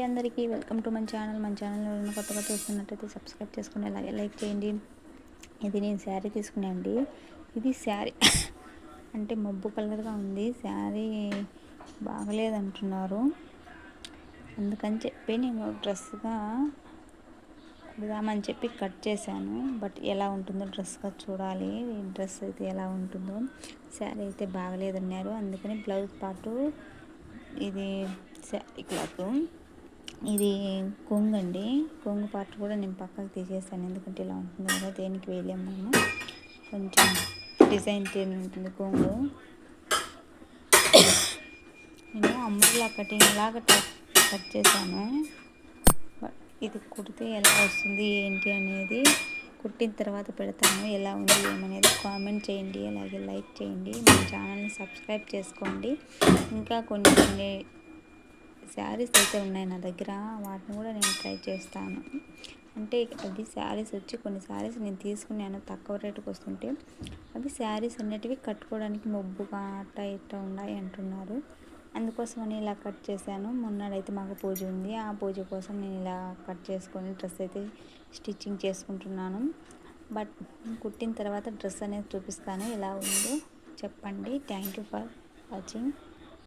అందరికీ welcome to మన channel ఎవరైనా కొత్తగా చూస్తున్నట్టయితే సబ్స్క్రైబ్ చేసుకుని అలాగే లైక్ చేయండి. ఇది నేను శారీ తీసుకునే అండి. ఇది శారీ అంటే మబ్బు కలర్గా ఉంది. శారీ బాగలేదంటున్నారు, అందుకని చెప్పి నేను డ్రెస్గా కుడదామని చెప్పి కట్ చేశాను. బట్ ఎలా ఉంటుందో డ్రెస్గా చూడాలి. ఈ డ్రెస్ అయితే ఎలా ఉంటుందో. శారీ అయితే బాగలేదన్నారు, అందుకని బ్లౌజ్ పాటు ఇది శారీ క్లాత్, ఇది కొంగు అండి. కొంగు పార్ట్ కూడా నేను పక్కకు తీసేస్తాను, ఎందుకంటే ఇలా ఉంటుంది కదా, దేనికి వేయలేము మేము. కొంచెం డిజైన్ ఉంటుంది కొంగు. నేను అంబ్రెల్లా కటింగ్ లాగా కట్ చేశాను. ఇది కుడితే ఎలా వస్తుంది ఏంటి అనేది కుట్టిన తర్వాత పెడతాను. ఎలా ఉంది ఏమనేది కామెంట్ చేయండి, అలాగే లైక్ చేయండి. మన ఛానల్ని సబ్స్క్రైబ్ చేసుకోండి. ఇంకా కొన్ని శారీస్ అయితే ఉన్నాయి నా దగ్గర, వాటిని కూడా నేను ట్రై చేస్తాను. అంటే అవి శారీస్ వచ్చి కొన్ని శారీస్ నేను తీసుకున్నాను తక్కువ రేటుకి వస్తుంటే, అవి శారీస్ అన్నిటివి కట్టుకోవడానికి మొబ్బుగా అట్ట ఇట్ట ఉన్నాయి అంటున్నారు. అందుకోసమని ఇలా కట్ చేశాను. మొన్నడైతే మాకు పూజ ఉంది, ఆ పూజ కోసం నేను ఇలా కట్ చేసుకొని డ్రెస్ అయితే స్టిచ్చింగ్ చేసుకుంటున్నాను. బట్ కుట్టిన తర్వాత డ్రెస్ అనేది చూపిస్తాను, ఎలా ఉందో చెప్పండి. Thank you for watching.